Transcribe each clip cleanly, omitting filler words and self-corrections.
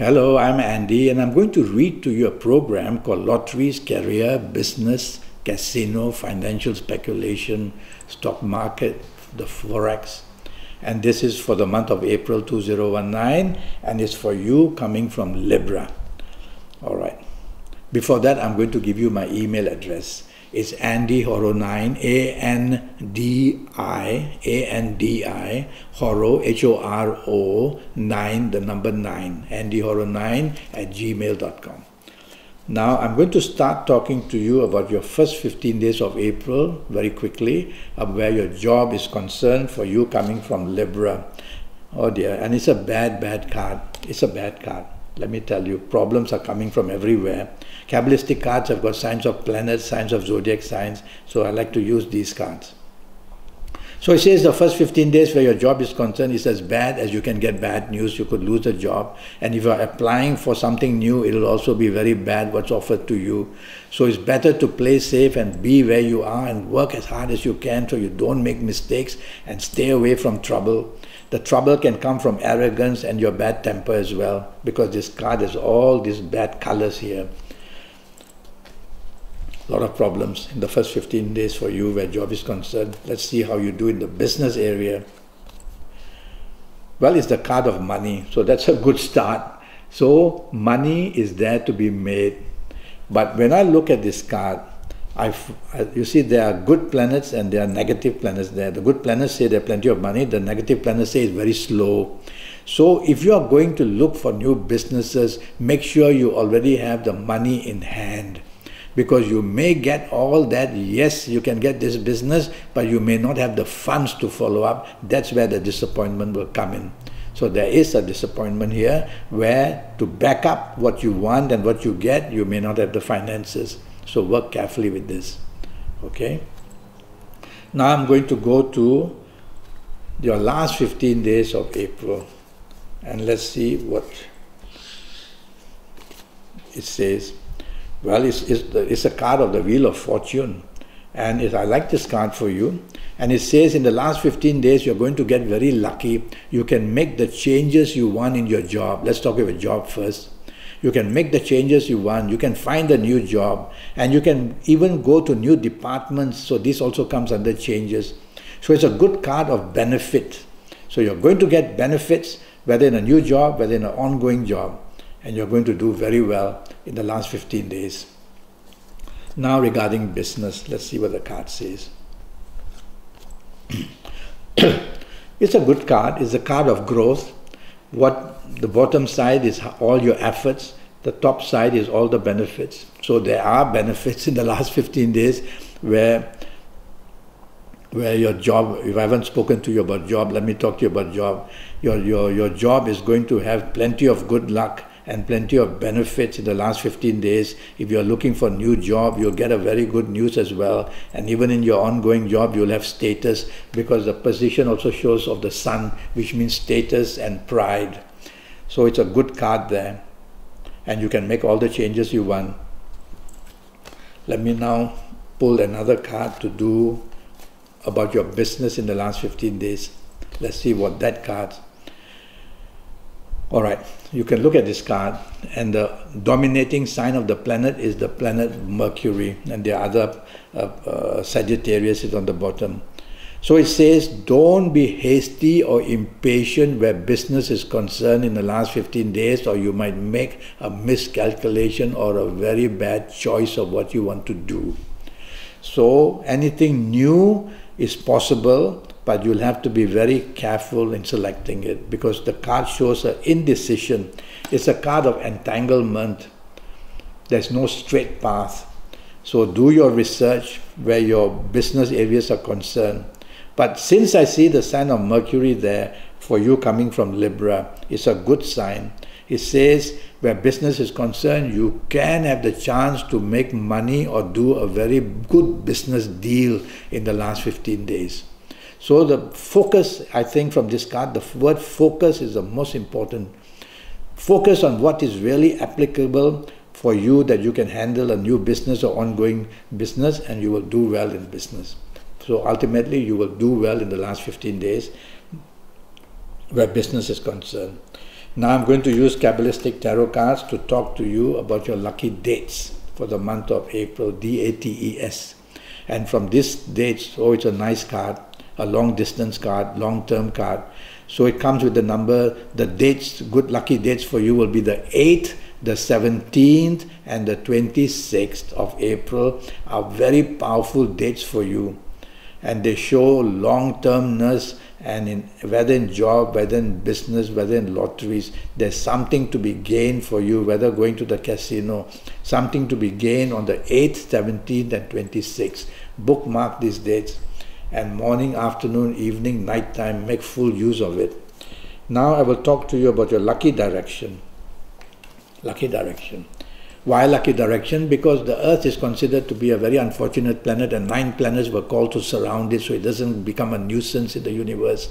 Hello, I'm Andy, and I'm going to read to you a program called Lotteries, Career, Business, Casino, Financial Speculation, Stock Market, the Forex. And this is for the month of April 2019, and it's for you coming from Libra. All right. Before that, I'm going to give you my email address. It's andyhoro9, A-N-D-I, Horo, H-O-R-O, 9, the number 9, andyhoro9 at gmail.com. Now, I'm going to start talking to you about your first 15 days of April, very quickly, of where your job is concerned for you coming from Libra. Oh dear, and it's a bad card. It's a bad card. Let me tell you, problems are coming from everywhere. Kabbalistic cards have got signs of planets, signs of zodiac signs, so I like to use these cards. So it says the first 15 days where your job is concerned is as bad as you can get bad news. You could lose a job, and if you are applying for something new, it will also be very bad what's offered to you. So it's better to play safe and be where you are and work as hard as you can so you don't make mistakes and stay away from trouble. The trouble can come from arrogance and your bad temper as well, because this card has all these bad colors here. A lot of problems in the first 15 days for you where job is concerned. Let's see how you do in the business area. Well, it's the card of money, so that's a good start. So money is there to be made. But when I look at this card, you see there are good planets and there are negative planets there. The good planets say there are plenty of money. The negative planets say it's very slow. So if you are going to look for new businesses, make sure you already have the money in hand. Because you may get all that, yes, you can get this business, but you may not have the funds to follow up. That's where the disappointment will come in. So there is a disappointment here where to back up what you want and what you get, you may not have the finances. So work carefully with this. Okay? Now I'm going to go to your last 15 days of April. And let's see what it says. Well, it's a card of the Wheel of Fortune. And I like this card for you. And it says in the last 15 days, you're going to get very lucky. You can make the changes you want in your job. Let's talk about job first. You can make the changes you want. You can find a new job. And you can even go to new departments. So this also comes under changes. So it's a good card of benefit. So you're going to get benefits, whether in a new job, whether in an ongoing job. And you're going to do very well in the last 15 days. Now regarding business, let's see what the card says. It's a good card. It's a card of growth. What the bottom side is all your efforts. The top side is all the benefits. So there are benefits in the last 15 days where your job, if I haven't spoken to you about job, let me talk to you about job. Your job is going to have plenty of good luck and plenty of benefits in the last 15 days. If you're looking for a new job, you'll get a very good news as well. And even in your ongoing job, you'll have status, because the position also shows of the sun, which means status and pride. So it's a good card there. And you can make all the changes you want. Let me now pull another card to do about your business in the last 15 days. Let's see what that card. All right, you can look at this card, and the dominating sign of the planet is the planet Mercury, and the other Sagittarius is on the bottom. So it says, don't be hasty or impatient where business is concerned in the last 15 days, or you might make a miscalculation or a very bad choice of what you want to do. So anything new is possible, but you'll have to be very careful in selecting it, because the card shows an indecision. It's a card of entanglement. There's no straight path. So do your research where your business areas are concerned. But since I see the sign of Mercury there for you coming from Libra, it's a good sign. It says where business is concerned, you can have the chance to make money or do a very good business deal in the last 15 days. So the focus, I think from this card, the word focus is the most important. Focus on what is really applicable for you, that you can handle a new business or ongoing business, and you will do well in business. So ultimately you will do well in the last 15 days where business is concerned. Now I'm going to use Kabbalistic Tarot cards to talk to you about your lucky dates for the month of April, DATES. And from this dates, oh, it's a nice card, a long distance card, long term card. So it comes with the number, the dates, good lucky dates for you will be the 8th, the 17th and the 26th of April are very powerful dates for you. And they show long-termness, and whether in job, whether in business, whether in lotteries, there's something to be gained for you, whether going to the casino, something to be gained on the 8th, 17th and 26th. Bookmark these dates, and morning, afternoon, evening, night time, make full use of it. Now I will talk to you about your lucky direction. Lucky direction. Why lucky direction? Because the Earth is considered to be a very unfortunate planet, and 9 planets were called to surround it so it doesn't become a nuisance in the universe.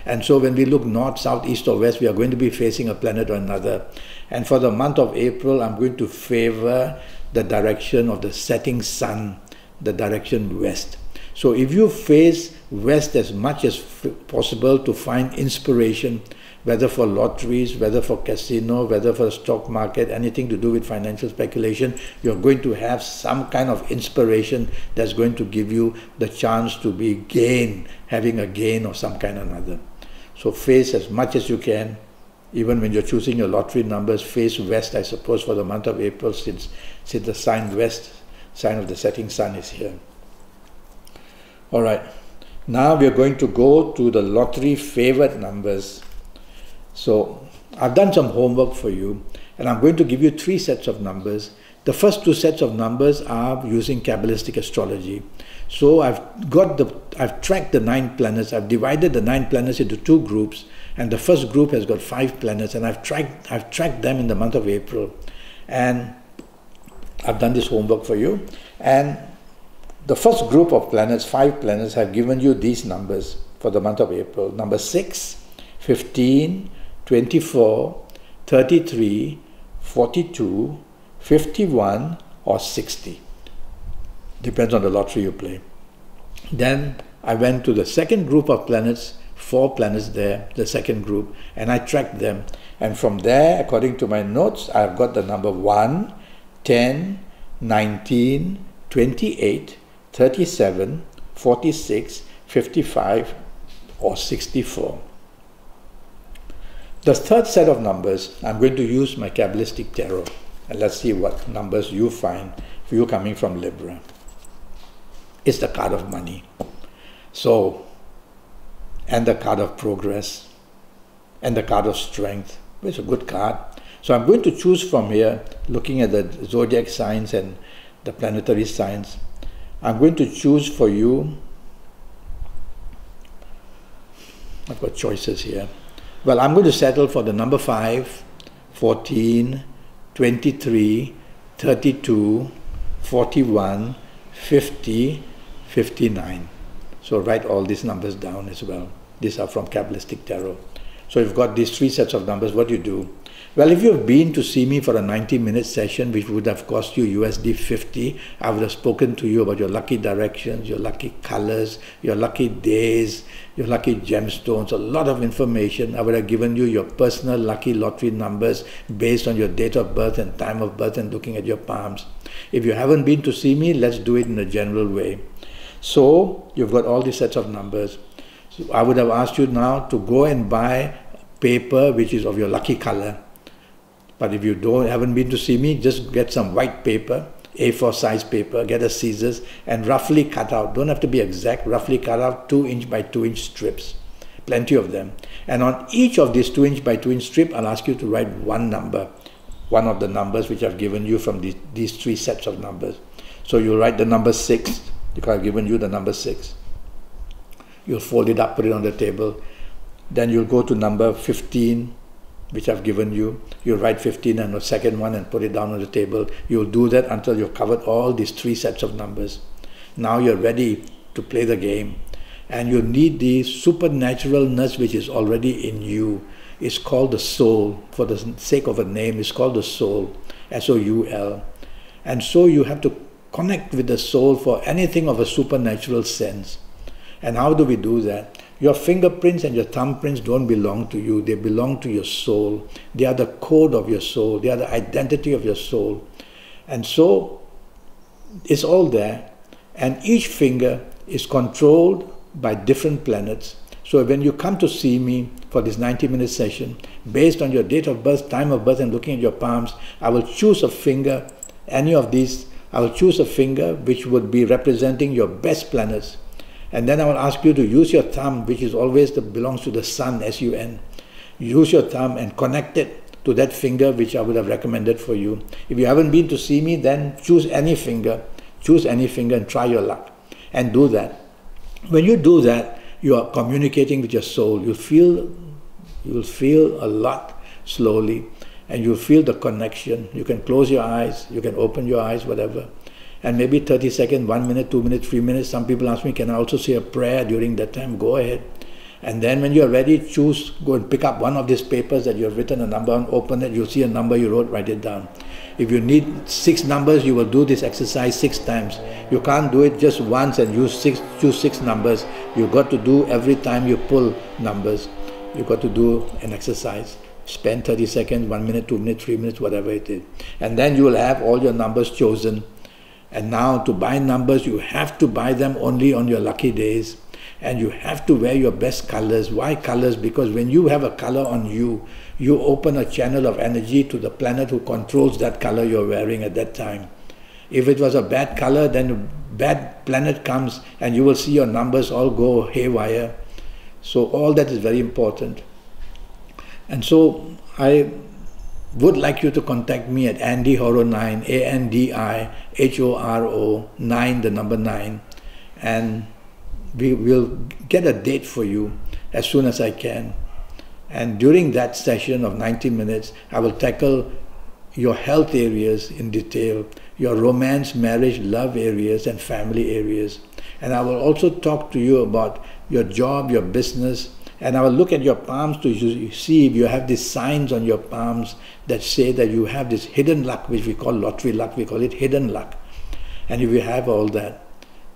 And so when we look north, south, east or west, we are going to be facing a planet or another. And for the month of April, I'm going to favor the direction of the setting sun, the direction west. So if you face west as much as possible to find inspiration, whether for lotteries, whether for casino, whether for the stock market, anything to do with financial speculation, you're going to have some kind of inspiration that's going to give you the chance to be having a gain of some kind or another. So face as much as you can, even when you're choosing your lottery numbers, face west, I suppose, for the month of April, since the sign west, sign of the setting sun is here. All right, now we're going to go to the lottery favored numbers. So I've done some homework for you, and I'm going to give you 3 sets of numbers. The first 2 sets of numbers are using Kabbalistic astrology. So I've tracked the 9 planets. I've divided the 9 planets into 2 groups, and the first group has got 5 planets, and I've tracked them in the month of April. And I've done this homework for you. And the first group of planets, 5 planets, have given you these numbers for the month of April. Number 6, 15, 24, 33, 42, 51 or 60. Depends on the lottery you play. Then I went to the second group of planets, 4 planets there, the second group, and I tracked them. And from there, according to my notes, I've got the number 1, 10, 19, 28, 37, 46, 55 or 64. The third set of numbers, I'm going to use my Kabbalistic Tarot, and let's see what numbers you find for you coming from Libra. It's the card of money. So, and the card of progress, and the card of strength. It's a good card. So I'm going to choose from here, looking at the zodiac signs and the planetary signs. I'm going to choose for you, I've got choices here. Well, I'm going to settle for the number 5, 14, 23, 32, 41, 50, 59. So write all these numbers down as well. These are from Kabbalistic Tarot. So you've got these 3 sets of numbers. What do you do? Well, if you've been to see me for a 90-minute session, which would have cost you USD 50, I would have spoken to you about your lucky directions, your lucky colors, your lucky days, your lucky gemstones, a lot of information. I would have given you your personal lucky lottery numbers based on your date of birth and time of birth and looking at your palms. If you haven't been to see me, let's do it in a general way. So you've got all these sets of numbers. So I would have asked you now to go and buy paper which is of your lucky color. But if you haven't been to see me, just get some white paper, A4 size paper, get a scissors and roughly cut out, don't have to be exact, roughly cut out 2" by 2" strips, plenty of them. And on each of these 2" by 2" strip, I'll ask you to write one number, one of the numbers which I've given you from these 3 sets of numbers. So you'll write the number 6, because I've given you the number 6. You'll fold it up, put it on the table. Then you'll go to number 15, which I've given you. You'll write 15 and the second one and put it down on the table. You'll do that until you've covered all these 3 sets of numbers. Now you're ready to play the game. And you need the supernaturalness which is already in you. It's called the soul. For the sake of a name, it's called the soul. S-O-U-L. And so you have to connect with the soul for anything of a supernatural sense. And how do we do that? Your fingerprints and your thumbprints don't belong to you. They belong to your soul. They are the code of your soul. They are the identity of your soul. And so it's all there. And each finger is controlled by different planets. So when you come to see me for this 90-minute session, based on your date of birth, time of birth, and looking at your palms, I will choose a finger, any of these, I will choose a finger which would be representing your best planets. And then I will ask you to use your thumb, which is always belongs to the sun, S-U-N. Use your thumb and connect it to that finger which I would have recommended for you. If you haven't been to see me, then choose any finger and try your luck. And do that. When you do that, you are communicating with your soul. You will feel a lot slowly, and you'll feel the connection. You can close your eyes, you can open your eyes, whatever. And maybe 30 seconds, 1 minute, 2 minutes, 3 minutes. Some people ask me, can I also say a prayer during that time? Go ahead. And then when you're ready, go and pick up one of these papers that you have written a number on, open it, you'll see a number you wrote, write it down. If you need 6 numbers, you will do this exercise 6 times. You can't do it just once and choose 6 numbers. You've got to do every time you pull numbers. You've got to do an exercise. Spend 30 seconds, 1 minute, 2 minutes, 3 minutes, whatever it is. And then you will have all your numbers chosen. And now to buy numbers, you have to buy them only on your lucky days. And you have to wear your best colors. Why colors? Because when you have a color on you, you open a channel of energy to the planet who controls that color you're wearing at that time. If it was a bad color, then a bad planet comes and you will see your numbers all go haywire. So all that is very important. And so I would like you to contact me at AndyHoro9, ANDIHORO 9, the number 9, and we will get a date for you as soon as I can. And during that session of 90 minutes, I will tackle your health areas in detail, your romance, marriage, love areas, and family areas. And I will also talk to you about your job, your business, and I will look at your palms to see if you have these signs on your palms that say that you have this hidden luck, which we call lottery luck. We call it hidden luck. And if you have all that,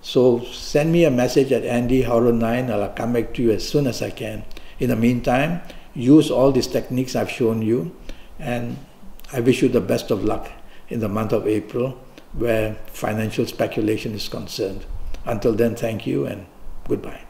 so send me a message at AndyHoro9 and I'll come back to you as soon as I can. In the meantime, use all these techniques I've shown you, and I wish you the best of luck in the month of April where financial speculation is concerned. Until then, thank you and goodbye.